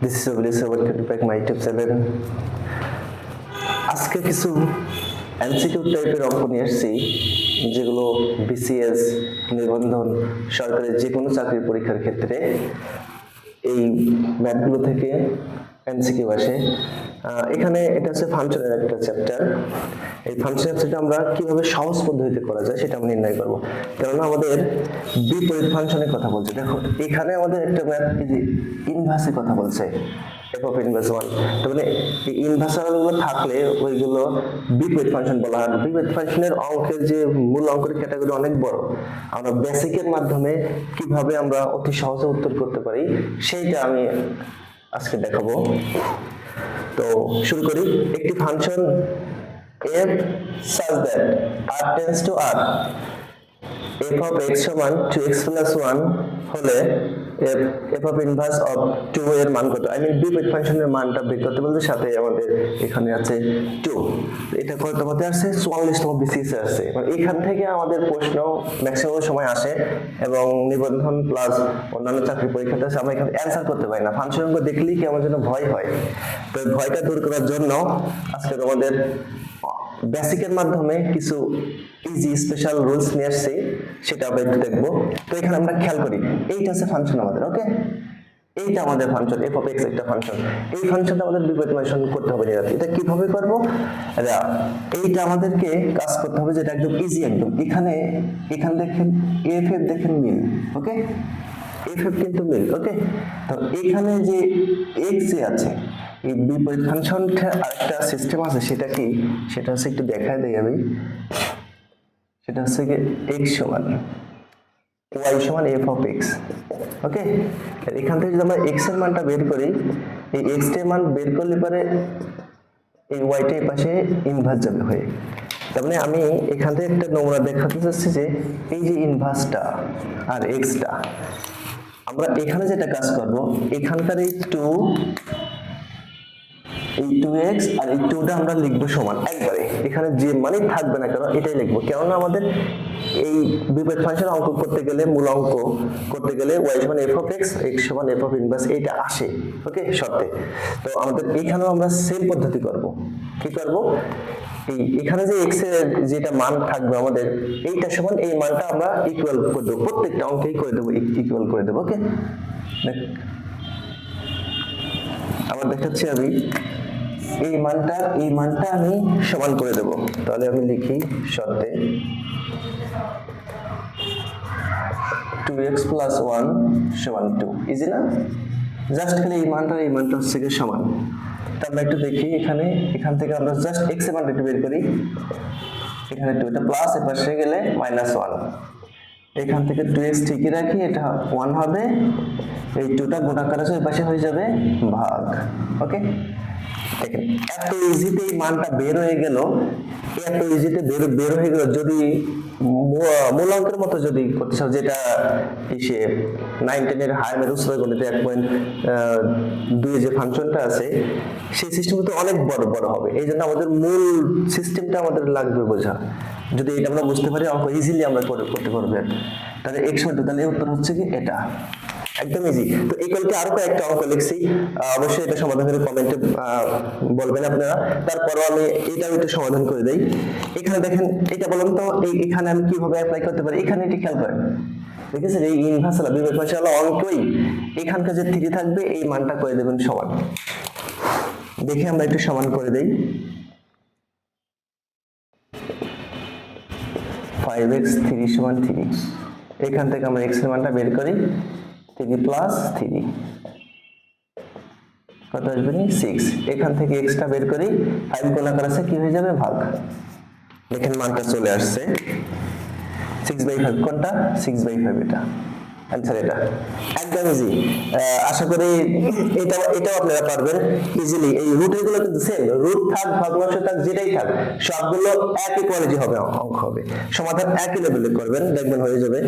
This is Obelius, welcome back my YouTube channel. আজকে কিছু MCQ টাইপের অঙ্ক নিয়ে আসছি যেগুলো বিসিএস নিবন্ধন সরকারি যে কোনো চাকরির পরীক্ষার ক্ষেত্রে এই ম্যাথগুলো থেকে এমসিকিউ আসে। এখানে এটা হচ্ছে ফাংশনের একটা চ্যাপ্টার। এই ফাংশনের চ্যাপ্টারটা আমরা কিভাবে সহজ পদ্ধতিতে করা যায় সেটা আমরা নির্ণয় করব। কেননা আমাদের বিপরীত ফাংশনের কথা বলছে। দেখো এখানে আমাদের একটা ম্যাথ এই যে ইনভার্সের কথা বলছে, f of inverse 1। তার মানে এই ইনভার্সালগুলো থাকলে ওইগুলো বিপরীত ফাংশন বলা হয়। বিপরীত ফাংশনের অঙ্কের যে মূল অঙ্কের ক্যাটাগরি অনেক বড়। আমরা বেসিকের মাধ্যমে কিভাবে আমরা অতি সহজে উত্তর করতে পারি সেইটা আমি আজকে দেখাবো। তো শুরু করি। একটি function f such that r tends to r, f of x সমান 2x plus 1 হলে f of inverse of 2 এর মান কত? আই মিন বিপরীত ফাংশনের মানটা বের করতে বলতে সাথে আমাদের এখানে আছে 2। এটা কততে আসছে? 44তম বিসিএস এ আসছে। মানে এখান থেকে আমাদের প্রশ্ন ম্যাক্সিমাম সময় আসে এবং নিবন্ধন প্লাস অন্যান্য চাকরি পরীক্ষাতে আমরা এখানে অ্যানসার করতে পারি না। ফাংশন অঙ্ক দেখলেই কি আমার জন্য ভয় হয়। তো ভয়টা দূর করার জন্য আজকে আমাদের বেসিকের মাধ্যমে কিছু ইজি স্পেশাল রুলস নিয়ে আসছি, সেটা আমরা একটু দেখবো। তো এখানে আমরা খেয়াল করি, এইটা আছে ফাংশন আমাদের, ওকে? এইটা আমাদের ফাংশন f of x একটা ফাংশন। এই ফাংশনটা আমাদের বিপরীত ফাংশন করতে হবে। এটা কিভাবে করব? এইটা আমাদেরকে কাজ করতে হবে, যেটা একদম ইজি একদম। এখানে দেখেন f দেখেন মিল, ওকে? f কিন্তু মিল, ওকে? তো এখানে যে x আছে এই বিপরীত ফাংশনটা আরেকটা সিস্টেম আছে, সেটা কি? সেটা হচ্ছে একটু দেখায় দেই আমি। সেটা হচ্ছে কি x সমান y সমান f of x, ওকে? এখান থেকে যদি আমরা x এর মানটা বের করি, এই x এর মান বের করলে পরে এই y টা এই পাশে ইনভার্স যাবে হয়ে। তার মানে আমি এখান থেকে একটা নমুনা দেখাতে চাচ্ছি যে এই যে ইনভার্সটা আর x টা, আমরা এখানে যেটা কাজ করব, এখানকার এই 2x আর এই 2টা আমরা লিখবো সমান একবারে। এখানে যে মানে থাকবে না কেন এটাই লিখবো, কেননা আমাদের এই বিপরীত ফাংশন অঙ্ক করতে গেলে, মূল অঙ্ক করতে গেলে y সমান f of x, x সমান f of inverse এইটা আসে, ওকে? শর্তে। তো আমাদের এখানেও আমরা সেম পদ্ধতি করব। কি করব? এখানে যে x এর যেটা মান থাকবে আমাদের, এইটা সমান এই মানটা আমরা ইকুয়াল করে দেবো, প্রত্যেকটা অঙ্কেই করে দেবো, ইকুয়াল করে দেবো, ওকে? আবার দেখাচ্ছি আমি, এই মানটা আমি সমান করে দেব। তাহলে আমি লিখি শর্তে 2x plus 1 সমান 2। ইজি না? জাস্ট খালি এই মানটা হচ্ছে কি সমান। তা আমরা একটু দেখি এখান থেকে আমরা জাস্ট x এর মানটা একটু বের করি। এখানে 2, এটা প্লাস এর পাশে গেলে -1। এখান থেকে 2x ঠিকই রাখি, এটা 1 হবে। এই 2টা গুণাকার আছে, ওই পাশে হয়ে যাবে ভাগ, ওকে? দেখেন এত ইজিতে এই মানটা বের হয়ে গেল, এত ইজিতে বের হয়ে গেল। যদি মূল অঙ্কের মতো যদি করতে চাও, যেটা এসে 9-10 এর হায়ার ম্যাথ উচ্চতর গণিতে 1.2 যে ফাংশনটা আছে, সেই সিস্টেমটা তো অনেক বড় হবে। এই জন্য আমাদের মূল সিস্টেমটা আমাদের লাগবে বোঝা। যদি এটা আমরা বুঝতে পারি, অঙ্ক ইজিলি আমরা করতে পারবো। তাহলে x সমান 2, তাহলে উত্তর হচ্ছে কি এটা, একদম ইজি। তো এই কলকে আরো কয়েকটা অঙ্ক লিখছি, অবশ্যই এটা সমাধান করে কমেন্টে বলবেন আপনারা। তারপরও আমি এটাও একটু সমাধান করে দেই। এখানে দেখেন, এটা বলুন তো এখানে আমি কিভাবে অ্যাপ্লাই করতে পারি? এখানে এটি খেয়াল করেন, দেখেছেন এই ইনভার্সাল বিপরীত ফাংশন অঙ্কই এখানকার যে 3 থাকবে এই মানটা করে দেবেন সমান। দেখে আমরা একটু সমান করে দেই। 5x 3 সমান 3। এখান থেকে আমরা x এর মানটা বের করি, 3 plus 3 কত আসবে? 6। এখান থেকে x টা বের করি, 5 গুণাকার আছে, কি হয়ে যাবে? ভাগ। দেখেন মানটা চলে আসছে 6/5। কোনটা? 6/5 এটা आंसर এটা একদম ইজি। আশা করি এটাও আপনারা পারবেন ইজিলি। এই রুট এগুলো কিন্তু সেম, রুট থাক ভগ্নাংশ থাক যেটাই থাক সবগুলো একই কোয়ালিটি হবে, অঙ্ক হবে, সমাধান একই লেভেলে করবেন, দেখবেন হয়ে যাবে।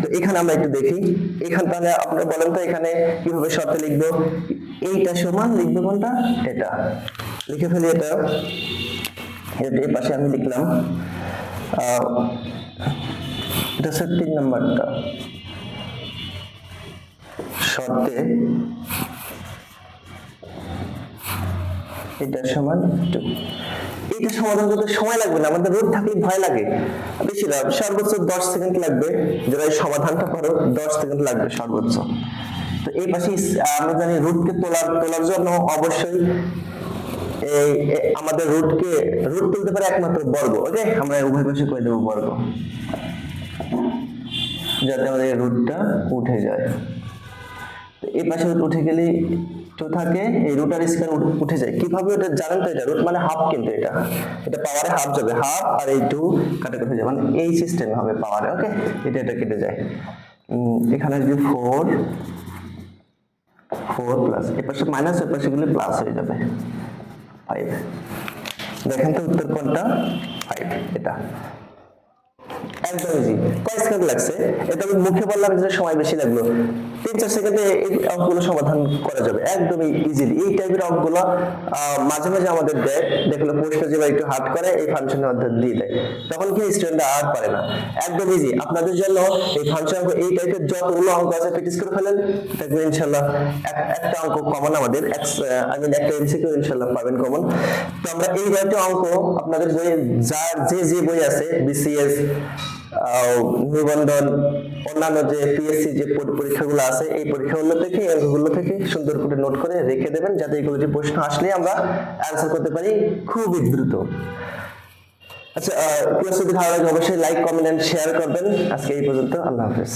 তো এখানে আমরা একটু দেখি, এখানে তাহলে আপনারা বলেন তো এখানে কিভাবে শর্তে লিখবো? এইটা সমান লিখবো কোনটা? এটা লিখে ফেলি। এটা এই পাশে আমি লিখলাম, এটা হচ্ছে 3 নাম্বারটা। শর্তে এটা সমান 2। এটা সমাধান করতে সময় লাগবে না, আমাদের রুট থাকলে ভয় লাগে, বেশি না, সর্বোচ্চ 10 সেকেন্ড লাগবে। যারা এই সমাধানটা পারো 10 সেকেন্ড লাগবে সর্বোচ্চ। তো এই পাশে আমরা জানি রুটকে তোলার জন্য অবশ্যই আমাদের রুট তুলতে পারে একমাত্র বর্গ। ওকে, আমরা উভয় পাশে করে দেবো বর্গ, যাতে আমাদের রুটটা উঠে যায়। তো এই পাশে উঠে গেলে 2 থাকে, এই রুট আর স্কয়ার উঠে যায়। কিভাবে ওটা জানেন তো? এটা রুট মানে হাফ, কিন্তু এটা পাওয়ারে হাফ যাবে, হাফ আর এই 2 কাটাকাটি হয়ে যাবে, মানে এই সিস্টেমে হবে পাওয়ারে। ওকে, এটা কেটে যায়। এখানে যদি 4 প্লাস এই পাশে মাইনাস, এই পাশে গেলে প্লাস হয়ে যাবে 5। দেখেন তো উত্তর কোনটা? 5। এটা একদম ইজি। কয় সেকেন্ড লাগছে? এটা আমি মুখে বললাম যে সময় বেশি লাগলো, 3-4 সেকেন্ডে এই অঙ্কগুলো সমাধান করা যাবে একদমই ইজিলি। এই টাইপের অঙ্কগুলো মাঝে মাঝে আমাদের দেয়, দেখলে প্রশ্ন যেভাবে একটু হার্ড করে এই ফাংশনের মাধ্যমে দিয়ে দেয়, তখন কি স্টুডেন্টরা আর পারে না। একদম ইজি আপনাদের জন্য এই ফাংশন অঙ্ক, এই টাইপের যতগুলো অঙ্ক আছে প্র্যাকটিস করে ফেলেন, দেখবেন ইনশাআল্লাহ একটা অঙ্ক কমন আমাদের একটা এমসিকিউ ইনশাআল্লাহ পাবেন কমন। তো আমরা এই জাতীয় অঙ্ক আপনাদের বইয়ে যার যে বই আছে, বিসিএস, নিবন্ধন, অন্যান্য যে পিএসসি যে পরীক্ষাগুলো আছে, এই পরীক্ষাগুলো থেকে অঙ্কগুলো থেকে সুন্দর করে নোট করে রেখে দেবেন, যাতে এগুলো যে প্রশ্ন আসলে আমরা অ্যান্সার করতে পারি খুবই দ্রুত। আচ্ছা, ক্লাস যদি ভালো লাগে অবশ্যই লাইক, কমেন্ট এন্ড শেয়ার করবেন। আজকে এই পর্যন্ত, আল্লাহ হাফেজ।